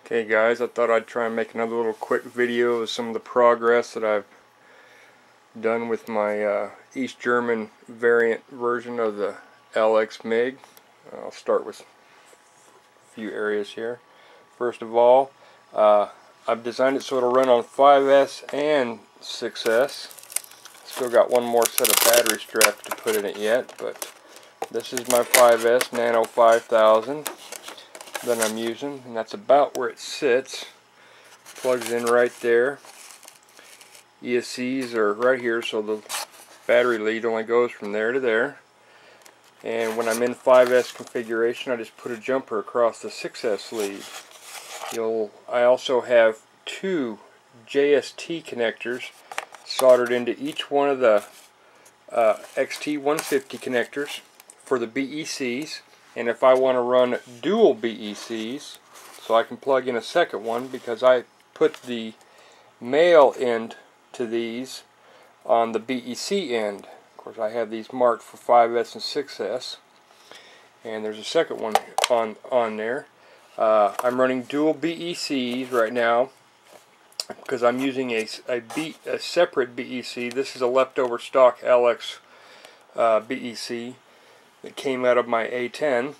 Okay guys, I thought I'd try and make another little quick video of some of the progress that I've done with my East German Variant version of the LX Mig. I'll start with a few areas here. First of all, I've designed it so it'll run on 5S and 6S. Still got one more set of battery straps to put in it yet, but this is my 5S Nano 5000 that I'm using, and that's about where it sits. Plugs in right there. ESCs are right here, so the battery lead only goes from there to there. And when I'm in 5S configuration, I just put a jumper across the 6S lead. I also have two JST connectors soldered into each one of the XT150 connectors for the BECs. And if I want to run dual BECs, so I can plug in a second one, because I put the male end to these on the BEC end. Of course, I have these marked for 5S and 6S, and there's a second one on there. I'm running dual BECs right now because I'm using a separate BEC. This is a leftover stock LX BEC that came out of my A10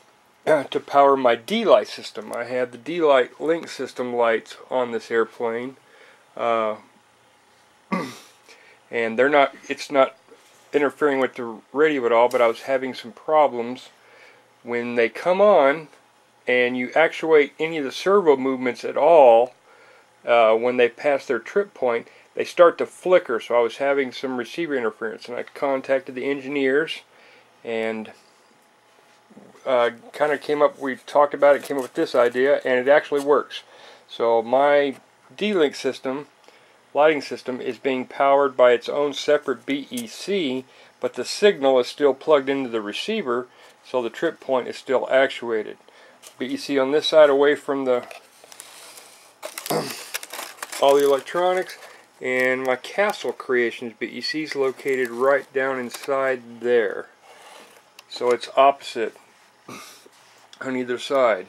to power my D-Light system. I have the D-Light link system lights on this airplane, and it's not interfering with the radio at all, but I was having some problems when they come on and you actuate any of the servo movements at all. When they pass their trip point, they start to flicker, so I was having some receiver interference, and I contacted the engineers and kind of we talked about it, came up with this idea, and it actually works. So my D-Link system, lighting system, is being powered by its own separate BEC, but the signal is still plugged into the receiver, so the trip point is still actuated. BEC on this side away from the all the electronics, and my Castle Creations BEC is located right down inside there. So it's opposite on either side.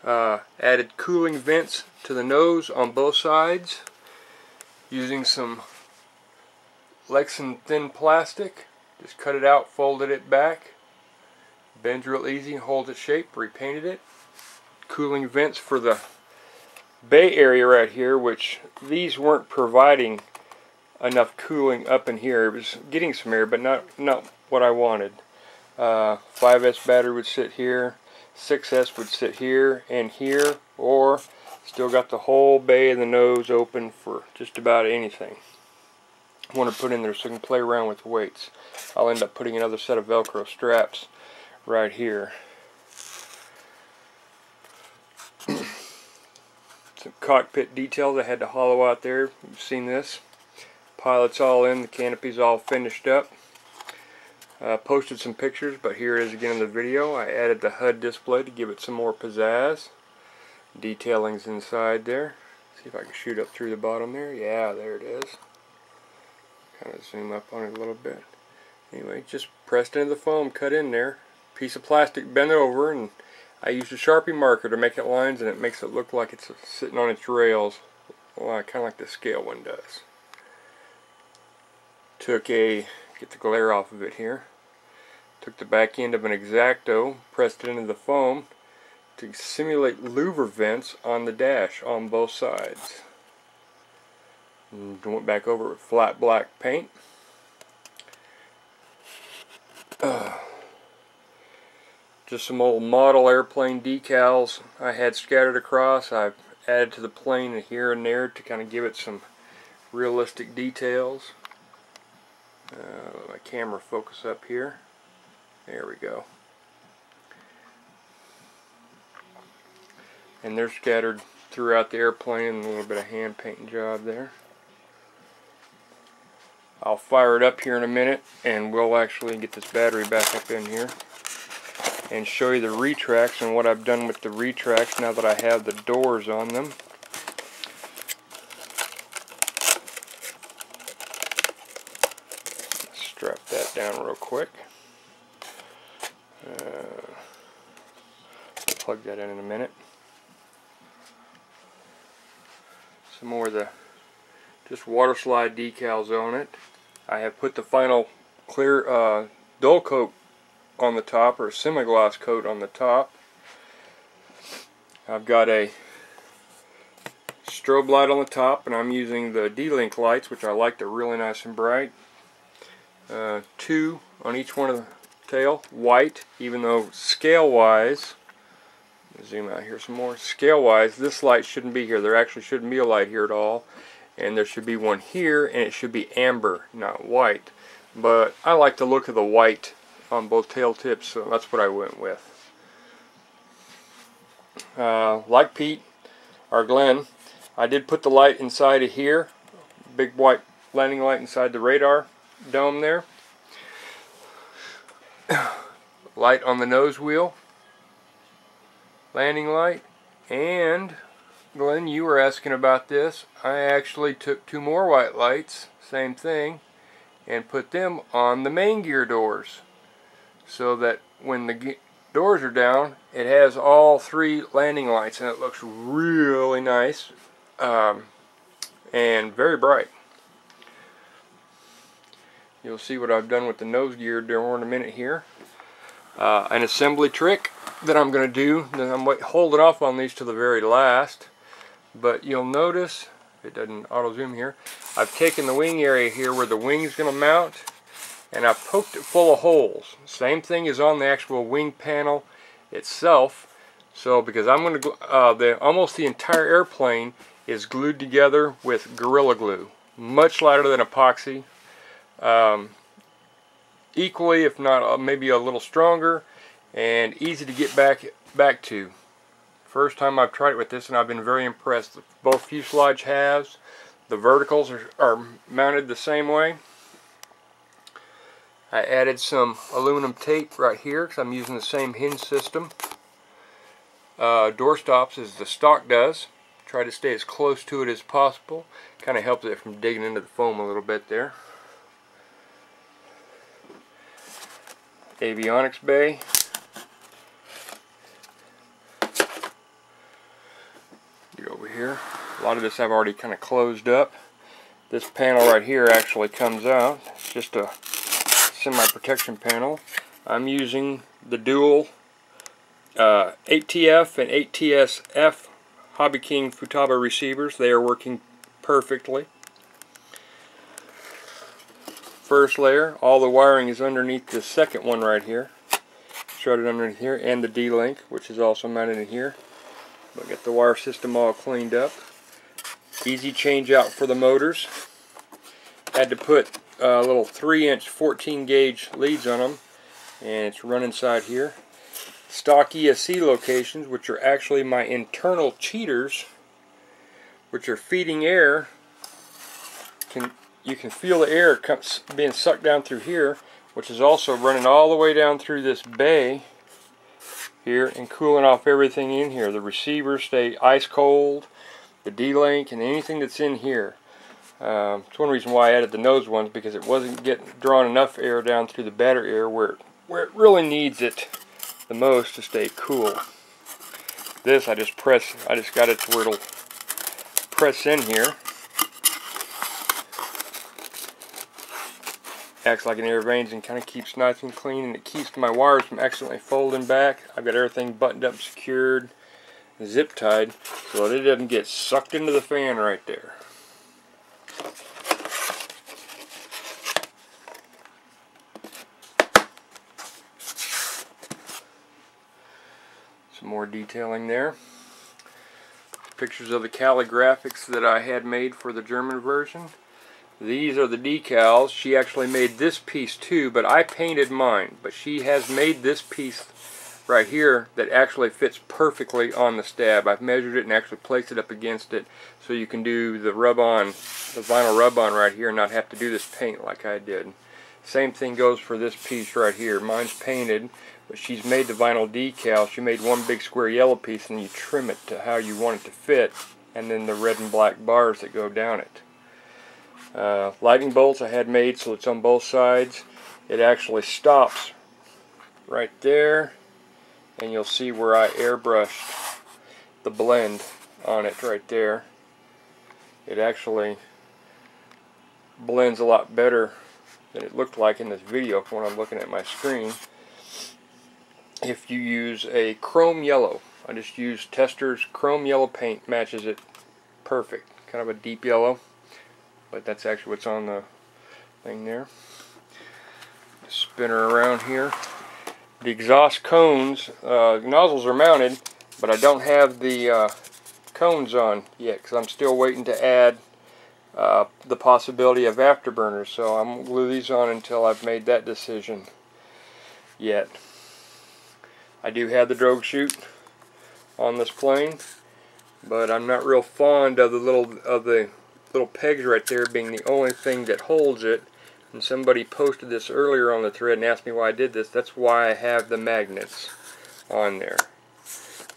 Added cooling vents to the nose on both sides using some Lexan thin plastic. Just cut it out, folded it back, bends real easy, holds its shape, repainted it. Cooling vents for the bay area right here, which these weren't providing enough cooling up in here. It was getting some air, but not what I wanted. 5S battery would sit here, 6S would sit here and here, or still got the whole bay and the nose open for just about anything I want to put in there, so I can play around with the weights. I'll end up putting another set of Velcro straps right here. Some cockpit details I had to hollow out there. You've seen this. Pilot's all in, the canopy's all finished up. Posted some pictures, but here it is again in the video. I added the HUD display to give it some more pizzazz. Detailing's inside there. See if I can shoot up through the bottom there. Yeah, there it is. Kind of zoom up on it a little bit. Anyway, just pressed into the foam, cut in there. Piece of plastic bent over, and I used a Sharpie marker to make it lines, and it makes it look like it's sitting on its rails. Well, kind of like the scale one does. Get the glare off of it here. Took the back end of an X-Acto, pressed it into the foam to simulate louver vents on the dash on both sides. And went back over with flat black paint. Just some old model airplane decals I had scattered across. I've added to the plane here and there to kind of give it some realistic details. Let my camera focus up here. There we go. And they're scattered throughout the airplane, and a little bit of hand painting job there. I'll fire it up here in a minute, and we'll actually get this battery back up in here and show you the retracts and what I've done with the retracts now that I have the doors on them. Strap that down real quick. Plug that in a minute. some more of the just water slide decals on it. I have put the final clear dull coat on the top, or semi-gloss coat on the top. I've got a strobe light on the top, and I'm using the D-Link lights, which I like. They're really nice and bright. 2 on each one of the tail, white, even though scale-wise, zoom out here some more, scale-wise, this light shouldn't be here. There actually shouldn't be a light here at all. And there should be one here, and it should be amber, not white. But I like the look of the white on both tail tips, so that's what I went with. Like Pete, or Glenn, I did put the light inside of here, big white landing light inside the radar dome there. Light on the nose wheel, landing light, and Glenn, you were asking about this. I actually took 2 more white lights, same thing, and put them on the main gear doors, so that when the doors are down, it has all 3 landing lights, and it looks really nice and very bright. You'll see what I've done with the nose gear during a minute here. An assembly trick that I'm going to do, and I'm holding off on these to the very last. But you'll notice, it doesn't auto zoom here, I've taken the wing area here where the wing's going to mount, and I've poked it full of holes. Same thing is on the actual wing panel itself. So because I'm going to, almost the entire airplane is glued together with Gorilla Glue. Much lighter than epoxy. Equally, if not maybe a little stronger, and easy to get back to. First time I've tried it with this, and I've been very impressed. Both fuselage halves, the verticals are mounted the same way. I added some aluminum tape right here because I'm using the same hinge system. Door stops as the stock does. Try to stay as close to it as possible. Kind of helps it from digging into the foam a little bit there. Avionics bay. Get over here. A lot of this I've already kind of closed up. This panel right here actually comes out. It's just a semi-protection panel. I'm using the dual 8TF and 8TSF Hobby King Futaba receivers. They are working perfectly. First layer, all the wiring is underneath the second one right here. Shrouded underneath here, and the D-Link, which is also mounted in here. But get the wire system all cleaned up. Easy change out for the motors. Had to put little 3-inch 14 gauge leads on them, and it's run inside here. Stock ESC locations, which are actually my internal cheaters, which are feeding air. You can feel the air being sucked down through here, which is also running all the way down through this bay here and cooling off everything in here. The receivers stay ice cold, the D-Link, and anything that's in here. It's one reason why I added the nose ones, because it wasn't drawing enough air down through the battery air where it really needs it the most to stay cool. This I just got it to where it'll press in here. Acts like an air veins and kind of keeps nice and clean, and it keeps my wires from accidentally folding back. I've got everything buttoned up, secured, zip tied, so that it doesn't get sucked into the fan right there. Some more detailing there. Pictures of the calligraphics that I had made for the German version. These are the decals. She actually made this piece too, but I painted mine. But she has made this piece right here that actually fits perfectly on the stab. I've measured it and actually placed it up against it, so you can do the rub-on, the vinyl rub-on right here, and not have to do this paint like I did. Same thing goes for this piece right here. Mine's painted, but she's made the vinyl decal. She made one big square yellow piece, and you trim it to how you want it to fit, and then the red and black bars that go down it. Lightning bolts I had made so it's on both sides. It actually stops right there, and you'll see where I airbrushed the blend on it right there. it actually blends a lot better than it looked like in this video when I'm looking at my screen. If you use a chrome yellow, I just use Tester's chrome yellow paint, matches it perfect. Kind of a deep yellow, but that's actually what's on the thing there. Spin her around here. The exhaust cones, nozzles are mounted, but I don't have the cones on yet because I'm still waiting to add the possibility of afterburners, so I'm going to glue these on until I've made that decision yet. I do have the drogue chute on this plane, but I'm not real fond of the little pegs right there being the only thing that holds it. And somebody posted this earlier on the thread and asked me why I did this. That's why I have the magnets on there.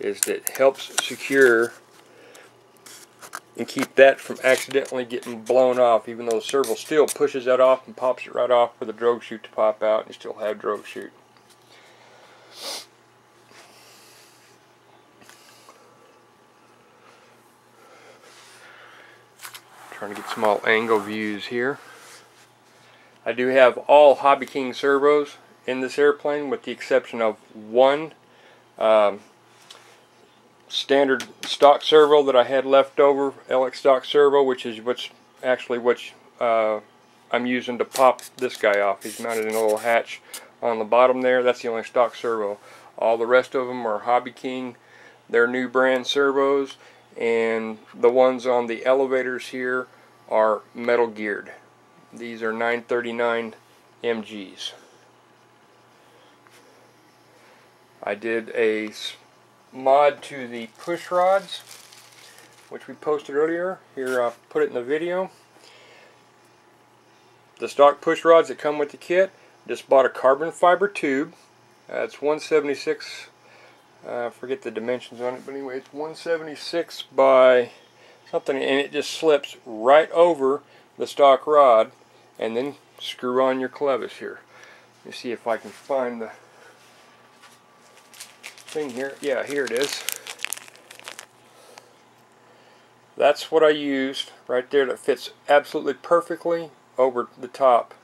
Is that it helps secure and keep that from accidentally getting blown off, even though the servo still pushes that off and pops it right off for the drogue chute to pop out, and you still have drogue chute. Trying to get some all angle views here. I do have all Hobby King servos in this airplane, with the exception of one standard stock servo that I had left over, LX stock servo, which is what I'm using to pop this guy off. He's mounted in a little hatch on the bottom there. That's the only stock servo. All the rest of them are Hobby King, their new brand servos, and the ones on the elevators here are metal geared. These are 939 MGs. I did a mod to the push rods, which we posted earlier. Here, I'll put it in the video. The stock push rods that come with the kit, just bought a carbon fiber tube. It's 176, I forget the dimensions on it, but anyway, it's 176 by something, and it just slips right over the stock rod, and then screw on your clevis here. Let me see if I can find the thing here. Yeah, here it is. That's what I used right there. That fits absolutely perfectly over the top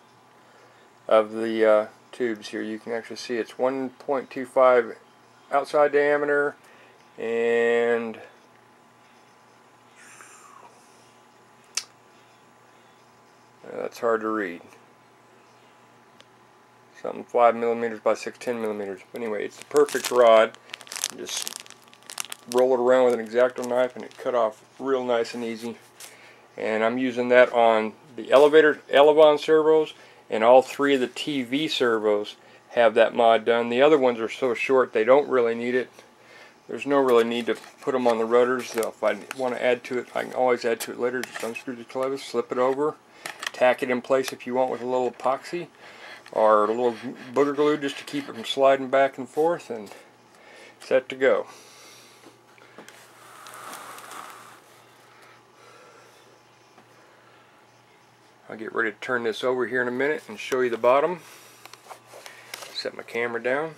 of the tubes here. You can actually see it's 1.25 outside diameter, and that's hard to read. Something 5 millimeters by 610 millimeters. But anyway, it's the perfect rod. Just roll it around with an X-Acto knife and it cut off real nice and easy. And I'm using that on the elevator Elevon servos, and all three of the TV servos have that mod done. The other ones are so short they don't really need it. There's no really need to put them on the rudders. So if I want to add to it, I can always add to it later. Just unscrew the clevis, slip it over, tack it in place if you want with a little epoxy or a little booger glue just to keep it from sliding back and forth, and set to go. I'll get ready to turn this over here in a minute and show you the bottom. Set my camera down.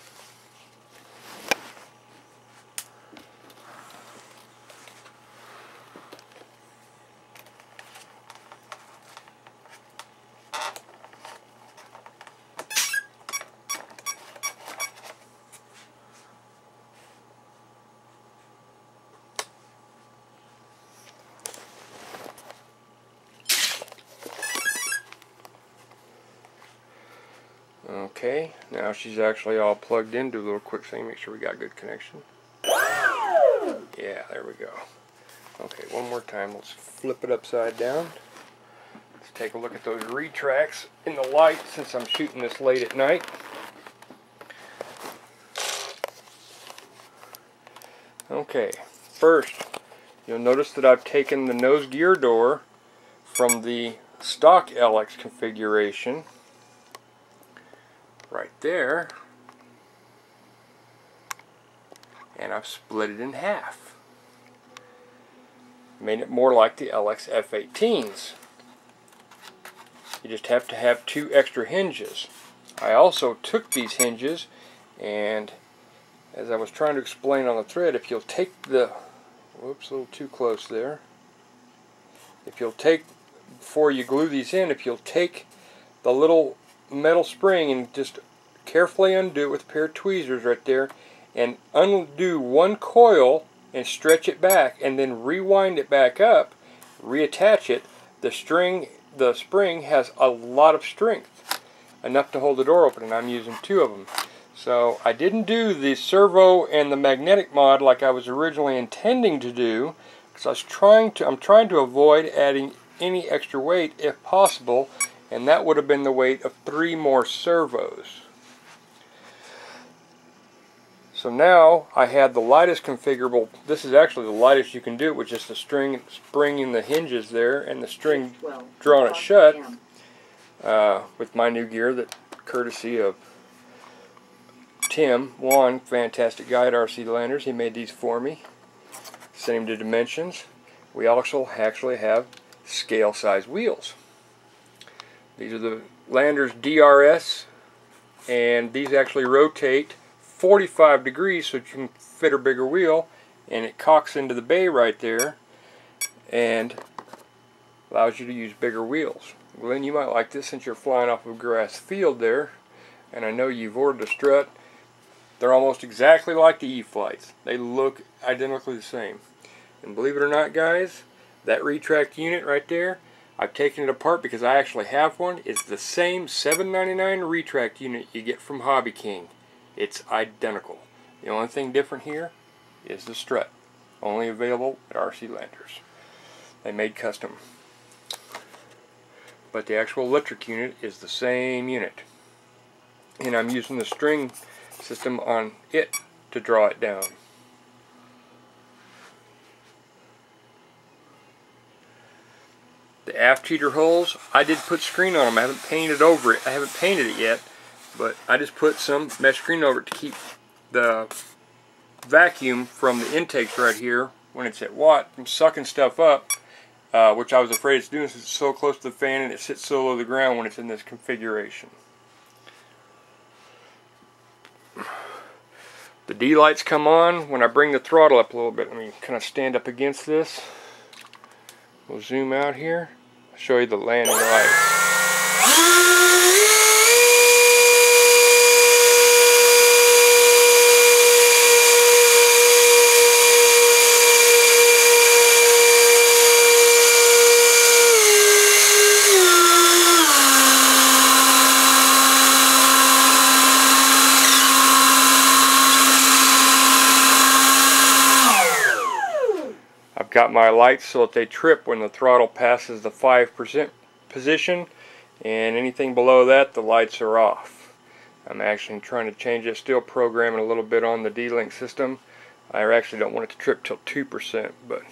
Okay, now she's actually all plugged in. Do a little quick thing, make sure we got good connection. Yeah, there we go. Okay, one more time. Let's flip it upside down. Let's take a look at those retracts in the light, since I'm shooting this late at night. Okay, first, you'll notice that I've taken the nose gear door from the stock LX configuration right there, and I've split it in half. Made it more like the LX F-18s. You just have to have 2 extra hinges. I also took these hinges, and as I was trying to explain on the thread, if you'll take the, whoops, a little too close there. if you'll take, before you glue these in, if you'll take the little metal spring and just carefully undo it with a pair of tweezers right there, and undo one coil and stretch it back, and then rewind it back up, reattach it, the spring has a lot of strength, enough to hold the door open, and I'm using 2 of them. So I didn't do the servo and the magnetic mod like I was originally intending to do, because I'm trying to avoid adding any extra weight if possible, and that would have been the weight of 3 more servos. So now I had the lightest configurable. This is actually the lightest you can do, with just the spring in the hinges there and the string drawing it shut, with my new gear, that courtesy of Tim Wan, fantastic guy at RC Landers. He made these for me. Sent him to dimensions. We also actually have scale size wheels. These are the Landers DRS, and these actually rotate 45 degrees so that you can fit a bigger wheel, and it cocks into the bay right there and allows you to use bigger wheels. Glenn, you might like this since you're flying off of a grass field there, and I know you've ordered a strut. They're almost exactly like the E-Flights. They look identically the same. And believe it or not, guys, that retract unit right there, I've taken it apart because I actually have one. It's the same $7.99 retract unit you get from Hobby King. It's identical. The only thing different here is the strut. Only available at RC Landers. They made custom. But the actual electric unit is the same unit. And I'm using the string system on it to draw it down. The aft cheater holes, I did put screen on them. I haven't painted over it. I haven't painted it yet, but I just put some mesh screen over it to keep the vacuum from the intakes right here when it's at watt from sucking stuff up, which I was afraid it's doing since it's so close to the fan and it sits so low to the ground when it's in this configuration. The D lights come on when I bring the throttle up a little bit. Let me kind of stand up against this. We'll zoom out here. I'll show you the landing lights. Got my lights so that they trip when the throttle passes the 5% position, and anything below that the lights are off. I'm actually trying to change it, still programming a little bit on the D-Link system. I actually don't want it to trip till 2%, but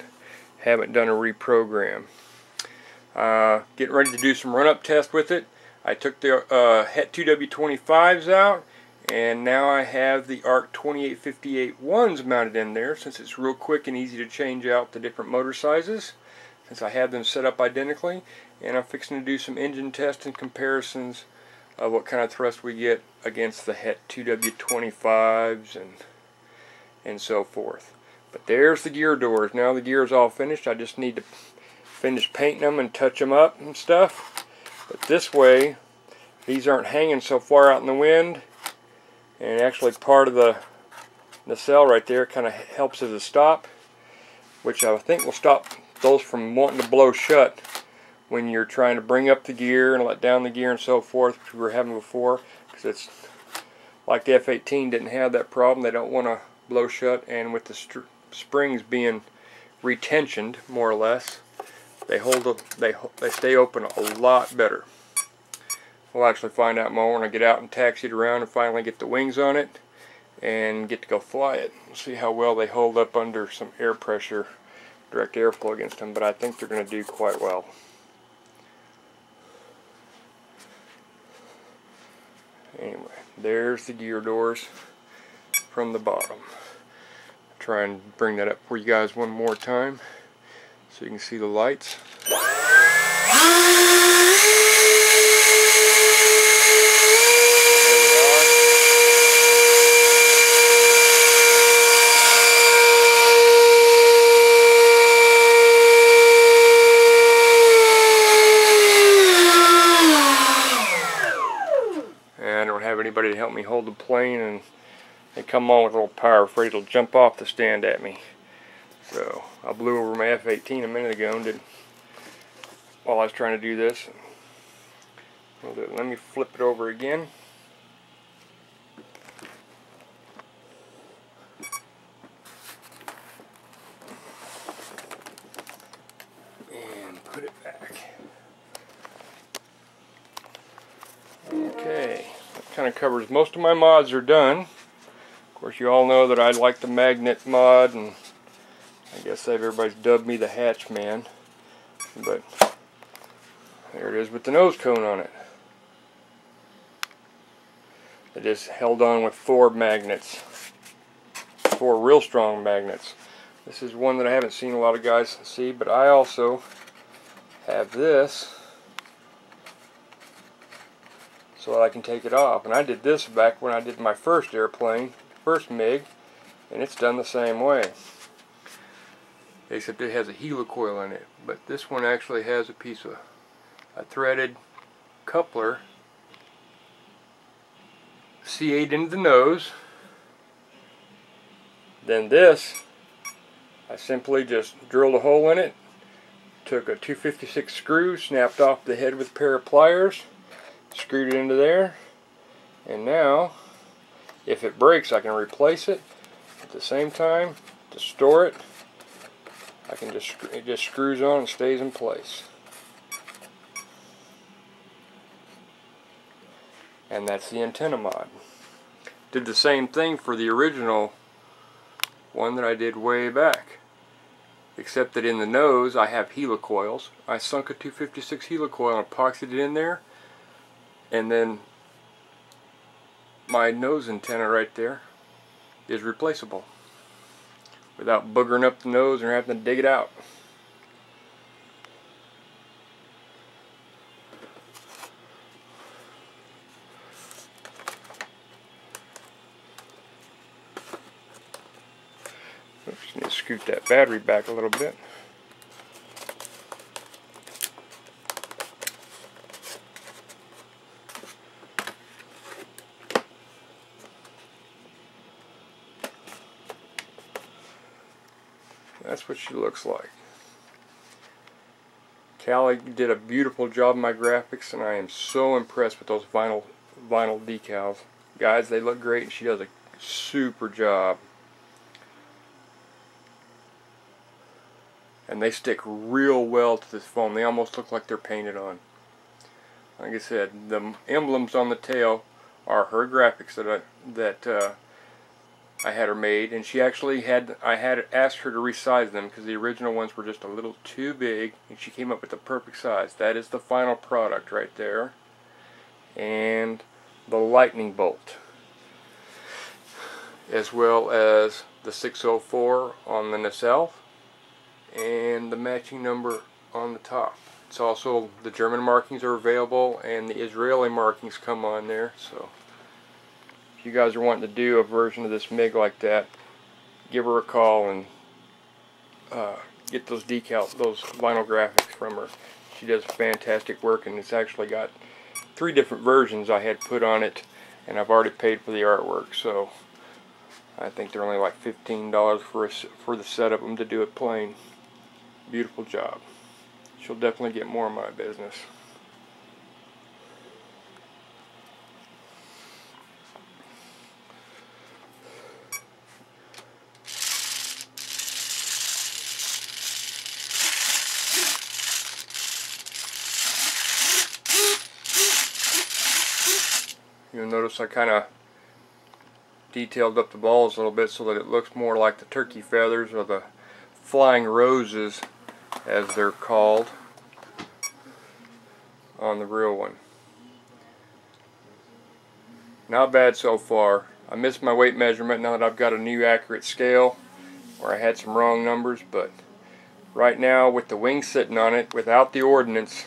haven't done a reprogram. Getting ready to do some run-up tests with it. I took the Het 2W25s out, and now I have the ARC 2858 ones mounted in there, since it's real quick and easy to change out the different motor sizes, since I have them set up identically. And I'm fixing to do some engine tests and comparisons of what kind of thrust we get against the Het 2W25s and so forth. But there's the gear doors. Now the gear's all finished. I just need to finish painting them and touch them up and stuff. But this way, these aren't hanging so far out in the wind. And actually part of the nacelle right there kind of helps as a stop, which I think will stop those from wanting to blow shut when you're trying to bring up the gear and let down the gear and so forth, which we were having before, because it's like the F-18 didn't have that problem. They don't want to blow shut, and with the springs being retensioned more or less, they stay open a lot better. We'll actually find out more when I get out and taxi it around and finally get the wings on it and get to go fly it. We'll see how well they hold up under some air pressure, direct airflow against them, but I think they're going to do quite well. Anyway, there's the gear doors from the bottom. Try and bring that up for you guys one more time so you can see the lights. me hold the plane, and they come on with a little power, afraid it'll jump off the stand at me. So I blew over my F-18 a minute ago and while I was trying to do this. Let me flip it over again. And put it back. Okay, that kind of covers most of my mods are done. Of course, you all know that I like the magnet mod, and I guess everybody's dubbed me the Hatch Man. But there it is with the nose cone on it. It is held on with 4 magnets. 4 real strong magnets. This is one that I haven't seen a lot of guys see, but I also have this so that I can take it off. And I did this back when I did my first airplane, first MiG, and it's done the same way. Except it has a helicoil in it. But this one actually has a threaded coupler CA'd into the nose. Then this, I simply just drilled a hole in it, took a 256 screw, snapped off the head with a pair of pliers, screwed it into there, and now if it breaks I can replace it. At the same time, to store it, I can it just screws on and stays in place. And that's the antenna mod. Did the same thing for the original one that I did way back, except that in the nose I have helicoils. I sunk a 256 helicoil and epoxied it in there, and then my nose antenna right there is replaceable without boogering up the nose or having to dig it out. Just need to scoot that battery back a little bit. That's what she looks like. Callie did a beautiful job in my graphics, and I am so impressed with those vinyl decals. Guys, they look great, and she does a super job. And they stick real well to this foam. They almost look like they're painted on. Like I said, the emblems on the tail are her graphics that I had her made, and I had asked her to resize them because the original ones were just a little too big, and she came up with the perfect size. That is the final product right there. And the lightning bolt, as well as the 604 on the nacelle, and the matching number on the top. It's also, the German markings are available, and the Israeli markings come on there. So if you guys are wanting to do a version of this MiG like that, give her a call and get those decals, those vinyl graphics from her. She does fantastic work, and it's actually got 3 different versions I had put on it, and I've already paid for the artwork. So I think they're only like $15 for the set of them to do it plain. Beautiful job. She'll definitely get more of my business. You'll notice I kind of detailed up the balls a little bit so that it looks more like the turkey feathers, or the flying roses as they're called on the real one. Not bad so far. I missed my weight measurement now that I've got a new accurate scale, where I had some wrong numbers, but right now with the wing sitting on it without the ordnance,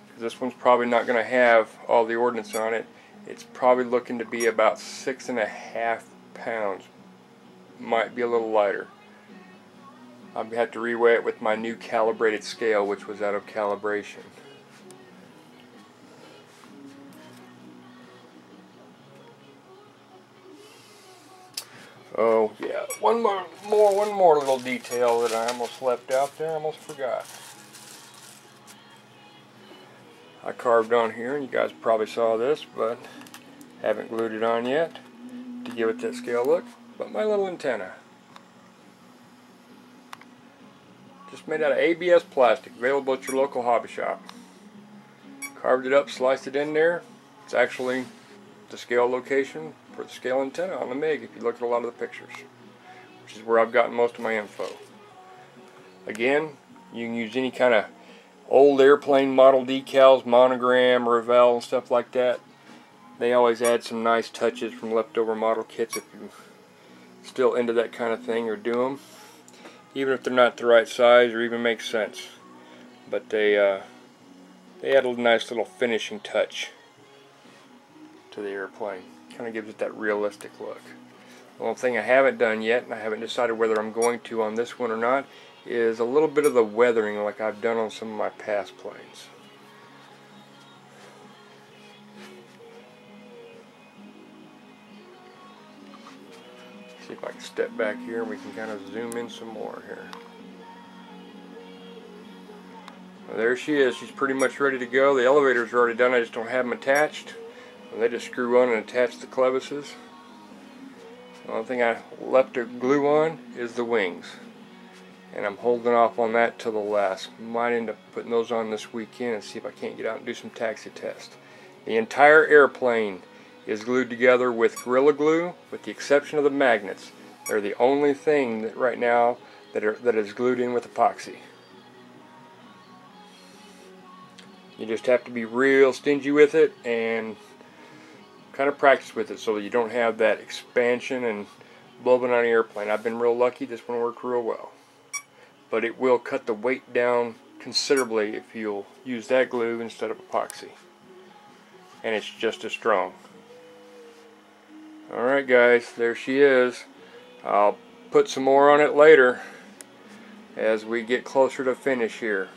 because this one's probably not going to have all the ordnance on it, it's probably looking to be about 6.5 pounds. Might be a little lighter. I'll have to reweigh it with my new calibrated scale, which was out of calibration. Oh yeah, one more little detail that I almost left out there, I almost forgot. I carved on here, and you guys probably saw this, but haven't glued it on yet to give it that scale look. But my little antenna, just made out of ABS plastic, available at your local hobby shop. Carved it up, sliced it in there. It's actually the scale location for the scale antenna on the MiG if you look at a lot of the pictures, which is where I've gotten most of my info. Again, you can use any kind of old airplane model decals, monogram, Revell, and stuff like that. They always add some nice touches from leftover model kits if you're still into that kind of thing, or do them, even if they're not the right size or even make sense. But they add a nice little finishing touch to the airplane. Kind of gives it that realistic look. The one thing I haven't done yet, and I haven't decided whether I'm going to on this one or not, is a little bit of the weathering like I've done on some of my past planes. See if I can step back here and we can kind of zoom in some more here. Well, there she is. She's pretty much ready to go. The elevators are already done. I just don't have them attached. And they just screw on and attach the clevises. The only thing I left to glue on is the wings. And I'm holding off on that till the last. Might end up putting those on this weekend and see if I can't get out and do some taxi tests. The entire airplane is glued together with Gorilla Glue, with the exception of the magnets. They're the only thing that right now that is glued in with epoxy. You just have to be real stingy with it and kind of practice with it so that you don't have that expansion and blowing on the airplane. I've been real lucky. This one worked real well. But it will cut the weight down considerably if you'll use that glue instead of epoxy. And it's just as strong. Alright guys, there she is. I'll put some more on it later as we get closer to finish here.